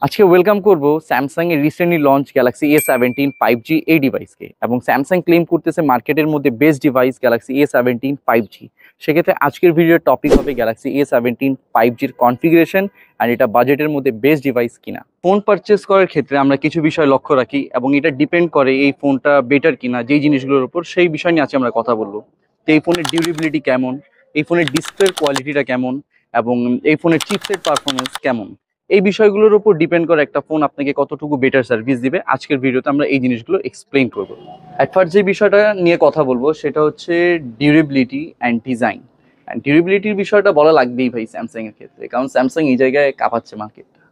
আজকে ওয়েলকাম করব স্যামসাং এর recently launch Galaxy A17 5G এই ডিভাইসকে। এবং স্যামসাং ক্লেম করতেছে মার্কেটের মধ্যে best device Galaxy A17 5G। সেক্ষেত্রে আজকের ভিডিওর টপিক হবে গ্যালাক্সি A17 5Gর কনফিগারেশন আর এটা বাজেটের মধ্যে বেস্ট ডিভাইস কিনা। ফোন পারচেস করার ক্ষেত্রে আমরা কিছু বিষয় লক্ষ্য রাখি এবং এটা ডিপেন্ড করে এই ফোনটা বেটার কিনা যেই জিনিসগুলোর উপর, সেই বিষয় নিয়ে আজকে আমরা কথা বলবো। তো এই ফোনের ডিউরেবিলিটি কেমন, এই ফোনের ডিসপ্লের কোয়ালিটিটা কেমন, এবং এই ফোনের চিপসেট পারফরমেন্স কেমন, এই বিষয়গুলোর উপর ডিপেন্ড করে একটা ফোন আপনাকে কতটুকু বেটার সার্ভিস দিবে। আজকের ভিডিওতে আমরা এই জিনিসগুলো এক্সপ্লেইন করবো। অ্যাট ফার্স্ট যে বিষয়টা নিয়ে কথা বলবো সেটা হচ্ছে ডিউরেবিলিটি অ্যান্ড ডিজাইন। অ্যান্ড ডিউরেবিলিটির বিষয়টা বলা লাগবেই ভাই স্যামসাং এর ক্ষেত্রে, কারণ স্যামসাং এই জায়গায় কাঁপাচ্ছে মার্কেটটা।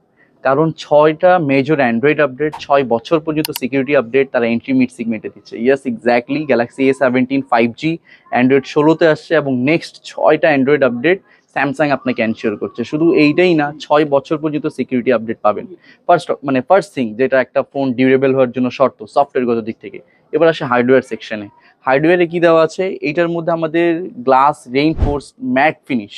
কারণ 6টা মেজর অ্যান্ড্রয়েড আপডেট, 6 বছর পর্যন্ত সিকিউরিটি আপডেট তারা এন্ট্রি মিড সিগমেন্টে দিচ্ছে। Yes, exactly, galaxy A17 5G Android 16তে আসছে এবং নেক্সট 6টা অ্যান্ড্রয়েড আপডেট স্যামসাং আপনাকে এনশিওর করছে। শুধু এইটাই না, 6 বছর পর্যন্ত সিকিউরিটি আপডেট পাবেন। ফার্স্ট থিং যেটা একটা ফোন ডিউরেবল হওয়ার জন্য শর্ত সফটওয়্যারগত দিক থেকে। এবার আসে হার্ডওয়্যার সেকশনে। হার্ডওয়্যারে কি দেওয়া আছে? এইটার মধ্যে আমাদের গ্লাস রেইনফোর্স ম্যাট ফিনিশ,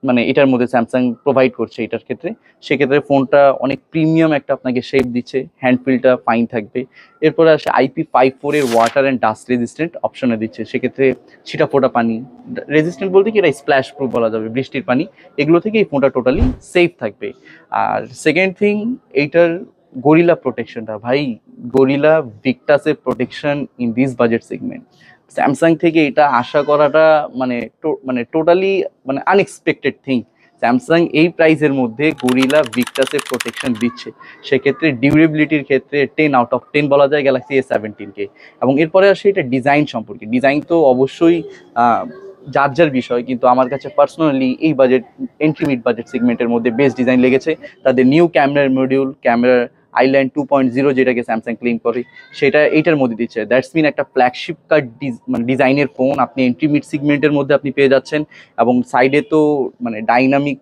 মানে এটার মধ্যে স্যামসাং প্রোভাইড করছে এটার ক্ষেত্রে। সেক্ষেত্রে ফোনটা অনেক প্রিমিয়াম একটা আপনাকে শেপ দিচ্ছে, হ্যান্ডফিলটা ফাইন থাকবে। এরপরে আসে IP54 এর ওয়াটার অ্যান্ড ডাস্ট রেজিস্ট্যান্ট অপশনে দিচ্ছে। সেক্ষেত্রে ছিটা ফোটা পানি রেজিস্ট্যান্ট বলতে কি, এটা স্প্ল্যাশ প্রুফ বলা যাবে, বৃষ্টির পানি এগুলো থেকে এই ফোনটা টোটালি সেফ থাকবে। আর সেকেন্ড থিং, এইটার গরিলা প্রোটেকশনটা, ভাই গরিলা ভিক্টাসের protection in this budget segment Samsung থেকে এটা আশা করাটা মানে টোটালি আনএক্সপেক্টেড থিং। স্যামসাং এই প্রাইসের মধ্যে গরিলা ভিক্টাসের প্রোটেকশন দিচ্ছে। সেক্ষেত্রে ডিউরেবিলিটির ক্ষেত্রে 10 আউট অফ 10 বলা যায় গ্যালাক্সি A17কে। এবং এরপরে আসে এটা ডিজাইন সম্পর্কে। ডিজাইন তো অবশ্যই যার যার বিষয়, কিন্তু আমার কাছে পার্সোনালি এই বাজেট এন্ট্রি মিড বাজেট সেগমেন্টের মধ্যে বেস্ট ডিজাইন লেগেছে। তাদের নিউ ক্যামেরার মডিউল, ক্যামেরার আইল্যান্ড 2.0 যেটাকে স্যামসাং ক্লেম করে, সেটা এইটার মধ্যে দিচ্ছে। দ্যাটস মিন একটা ফ্ল্যাগশিপ কাট ডিজাইনের ফোন আপনি এন্ট্রি মিড সিগমেন্টের মধ্যে আপনি পেয়ে যাচ্ছেন। এবং সাইডে তো ডাইনামিক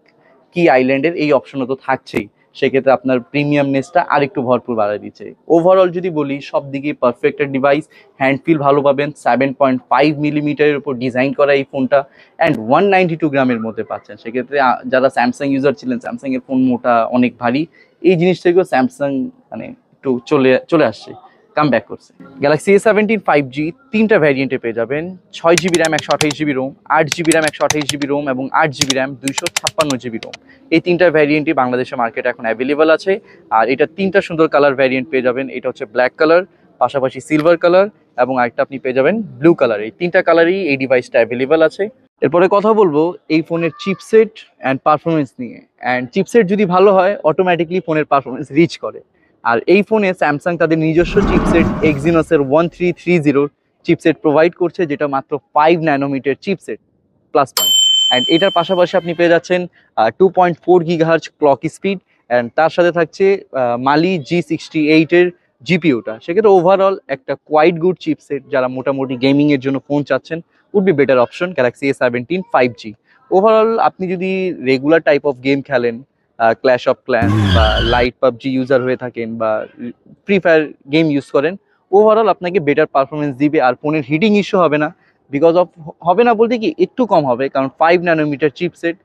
কি আইল্যান্ডের এই অপশনও তো থাকছেই। সেক্ষেত্রে আপনার প্রিমিয়ামনেসটা আরেকটু ভরপুর বাড়ায় দিচ্ছে। ওভারঅল যদি বলি, সব দিকে পারফেক্ট একটা ডিভাইস। হ্যান্ডফিল ভালো পাবেন, 7.5 মিলিমিটারের উপর ডিজাইন করা এই ফোনটা, অ্যান্ড 192 গ্রামের মধ্যে পাচ্ছেন। সেক্ষেত্রে যারা স্যামসাং ইউজার ছিলেন, স্যামসাং এর ফোন মোটা অনেক ভারী, এই জিনিস থেকেও স্যামসাং একটু চলে আসছে, কাম ব্যাক করছে। গ্যালাক্সি A17 5G 3টা ভ্যারিয়েন্টে পেয়ে যাবেন। 6GB RAM 128GB Rome, 8GB RAM 128GB Rome এবং 8GB র্যাম 256GB রোম। এই 3টা ভ্যারিয়েন্টই বাংলাদেশের মার্কেটে এখন অ্যাভেলেবল আছে। আর এটা 3টা সুন্দর কালার ভ্যারিয়েন্ট পেয়ে যাবেন। এটা হচ্ছে ব্ল্যাক কালার, পাশাপাশি সিলভার কালার, এবং আরেকটা আপনি পেয়ে যাবেন ব্লু কালার। এই 3টা কালারই এই ডিভাইসটা অ্যাভেলেবল আছে। এরপরে কথা বলবো এই ফোনের চিপসেট অ্যান্ড পারফরমেন্স নিয়ে। অ্যান্ড চিপসেট যদি ভালো হয়, অটোমেটিকলি ফোনের পারফরমেন্স রিচ করে। আর এই ফোনে স্যামসাং তাদের নিজস্ব চিপসেট এক্সিনোসের 1330 চিপসেট প্রোভাইড করছে, যেটা মাত্র 5 nanometer chipset plus point. And এটার পাশাপাশি আপনি পেয়ে যাচ্ছেন 2.4 গিগাহার্জ ক্লক স্পিড, অ্যান্ড তার সাথে থাকছে মালি G68 এর জিপিউটা। সেক্ষেত্রে ওভারঅল একটা কোয়াইট গুড চিপসেট। যারা মোটামুটি গেমিংয়ের জন্য ফোন চাচ্ছেন, would be better option Galaxy A17 5G। Overall আপনি যদি রেগুলার টাইপ অফ গেম খেলেন, ক্ল্যাশ অফ ক্ল্যান্স বা লাইট পাবজি ইউজার হয়ে থাকেন বা ফ্রি ফায়ার গেম ইউজ করেন, ওভারঅল আপনাকে বেটার পারফরমেন্স দিবে। আর ফোনের হিটিং ইস্যু হবে না, বিকজ অফ হবে না বলতে কি, একটু কম হবে, কারণ 5 ন্যানোমিটার চিপসেট,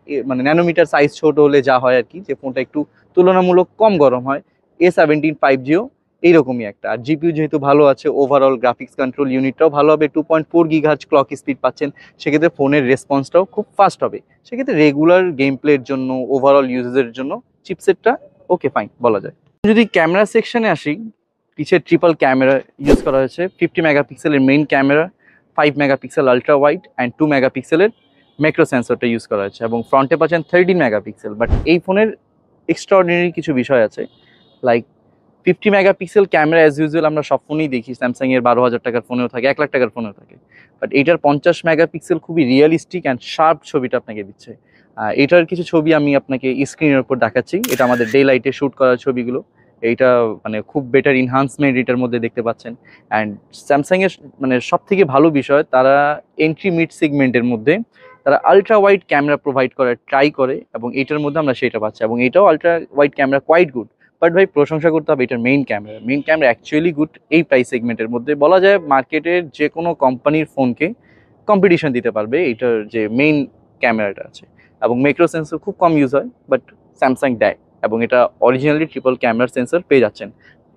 ন্যানোমিটার সাইজ ছোট হলে যা হয় আর কি, যে ফোনটা একটু তুলনামূলক কম গরম হয়। A17 5Gও এইরকমই একটা। আর জিপিইউ যেহেতু ভালো আছে, ওভারঅল গ্রাফিক্স কন্ট্রোল ইউনিটটাও ভালো হবে, 2.4 গিগাহার্জ ক্লক স্পিড পাচ্ছেন। সেক্ষেত্রে ফোনের রেসপন্সটাও খুব ফাস্ট হবে। সেক্ষেত্রে রেগুলার গেম প্লের জন্য, ওভারঅল ইউজের জন্য চিপসেটটা ওকে ফাইন বলা যায়। যদি ক্যামেরা সেকশনে আসি, পিছের ট্রিপল ক্যামেরা ইউজ করা হয়েছে। 50 মেগাপিক্সেলের main camera, 5 megapixel ultra wide and 2 মেগাপিক্সেলের ম্যাক্রো সেন্সরটা ইউজ করা হয়েছে। এবং ফ্রন্টে পাচ্ছেন 13 মেগাপিক্সেল। বাট এই ফোনের এক্সট্রাঅর্ডিনারি কিছু বিষয় আছে, like 50 megapixel camera as usual আমরা সব ফোনেই দেখি, স্যামসাং এর 12,000 টাকার ফোনেও থাকে, 1 লাখ টাকার ফোনেও থাকে। বাট এইটার 50 মেগাপিক্সেল খুবই রিয়েলিস্টিক অ্যান্ড শার্প ছবিটা আপনাকে দিচ্ছে। এটার কিছু ছবি আমি আপনাকে স্ক্রিনের উপর দেখাচ্ছি। এটা আমাদের ডে লাইটে শ্যুট করা ছবিগুলো। এইটা খুব বেটার ইনহান্সমেন্ট এটার মধ্যে দেখতে পাচ্ছেন। অ্যান্ড স্যামসাংয়ের সব থেকে ভালো বিষয়, তারা এন্ট্রি মিড সেগমেন্টের মধ্যে তারা আলট্রা ওয়াইড ক্যামেরা প্রোভাইড করার ট্রাই করে, এবং এইটার মধ্যে আমরা সেটা পাচ্ছি। এবং এটাও ultra wide camera quite good. But ভাই, প্রশংসা করতে হবে এটার মেইন ক্যামেরা অ্যাকচুয়ালি গুড। এই প্রাইস সেগমেন্টের মধ্যে বলা যায় মার্কেটের যে কোনো কোম্পানির ফোনকে কম্পিটিশন দিতে পারবে এটার যে মেইন ক্যামেরাটা আছে। এবং ম্যাক্রো সেন্সর খুব কম ইউজ হয়, বাট স্যামসাং দেয় এবং এটা অরিজিনালি ট্রিপল ক্যামেরার সেন্সর পেয়ে যাচ্ছেন।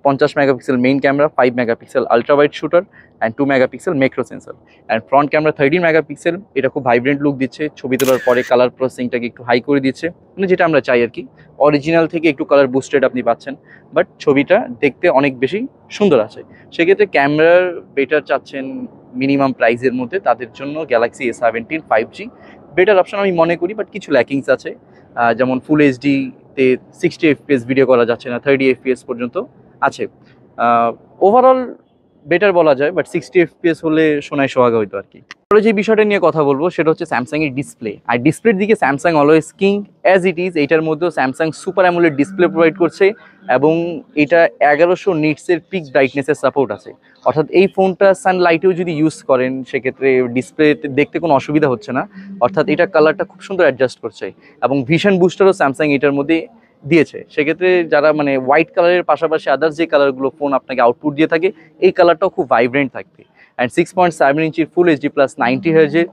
50 megapixel main camera, 5 megapixel ultra wide shooter and 2 megapixel macro sensor and front camera 13 megapixel. এটা খুব ভাইব্রেন্ট লুক দিচ্ছে, ছবি তোলার পরে কালার প্রসেসিংটাকে একটু হাই করে দিচ্ছে, মানে যেটা আমরা চাই আর কি। অরিজিনাল থেকে একটু কালার বুস্টেড আপনি পাচ্ছেন, বাট ছবিটা দেখতে অনেক বেশি সুন্দর আছে। সেক্ষেত্রে ক্যামেরার বেটার চাচ্ছেন মিনিমাম প্রাইসের মধ্যে, তাদের জন্য Galaxy A17 5G better option আমি মনে করি। বাট কিছু ল্যাকিংস আছে, যেমন ফুল এইচডিতে 60 FPS ভিডিও করা যাচ্ছে না, 30 FPS পর্যন্ত আছে। ওভারঅল বেটার বলা যায়, বাট 60 FPS হলে সোনায় সোহাগা হইতো আর কি। পরে যে বিষয়টা নিয়ে কথা বলবো সেটা হচ্ছে স্যামসাং এর ডিসপ্লে। আর ডিসপ্লের দিকে Samsung always king as it is. এইটার মধ্যেও Samsung super AMOLED display provide করছে এবং এটা 1100 নিটসের পিক ব্রাইটনেসের সাপোর্ট আছে। অর্থাৎ এই ফোনটা সানলাইটেও যদি ইউজ করেন সেক্ষেত্রে ডিসপ্লেতে দেখতে কোনো অসুবিধা হচ্ছে না। অর্থাৎ এটা কালারটা খুব সুন্দর অ্যাডজাস্ট করছে এবং ভিশন বুস্টারও স্যামসাং এটার মধ্যে দিয়েছে। সেক্ষেত্রে যারা মানে হোয়াইট কালারের পাশাপাশি আদার্স যে কালারগুলো ফোন আপনাকে আউটপুট দিয়ে থাকে, এই কালারটাও খুব ভাইব্রেন্ট থাকবে। অ্যান্ড 6.7 ইঞ্চির ফুল এইচডি প্লাস 90 হার্জের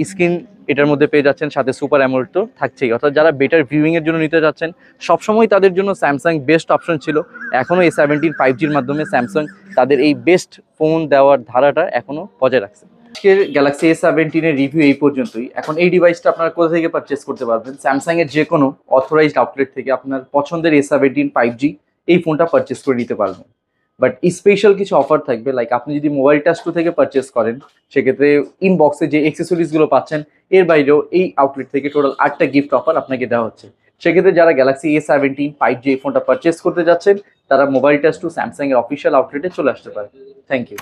স্ক্রিন এটার মধ্যে পেয়ে যাচ্ছেন, সাথে সুপার অ্যামোলেড তো থাকছেই। অর্থাৎ যারা বেটার ভিউইংয়ের জন্য নিতে যাচ্ছেন, সবসময় তাদের জন্য স্যামসাং বেস্ট অপশন ছিল। এখনও A17 5Gর মাধ্যমে স্যামসাং তাদের এই বেস্ট ফোন দেওয়ার ধারাটা এখনও বজায় রাখছে। আজকের গ্যালাক্সি A17 এর রিভিউ এই পর্যন্তই। এখন এই ডিভাইসটা আপনারা কোথা থেকে পারচেস করতে পারবেন? স্যামসাং এর যে কোনো অথরাইজড আউটলেট থেকে আপনার পছন্দের A17 5G এই ফোনটা পারচেস করে নিতে পারবেন। বাট স্পেশাল কিছু অফার থাকবে, লাইক আপনি যদি মোবাইল টাস্টু থেকে পারচেস করেন সেক্ষেত্রে ইনবক্সে যে অ্যাক্সেসরিজগুলো পাচ্ছেন এর বাইরেও এই আউটলেট থেকে টোটাল 8টা গিফট অফার আপনাকে দেওয়া হচ্ছে। সেক্ষেত্রে যারা গ্যালাক্সি A17 5G এই ফোনটা পারচেস করতে যাচ্ছেন তারা মোবাইল টাস্টু স্যামসাং এর অফিসিয়াল আউটলেটে চলে আসতে পারে। Thank you.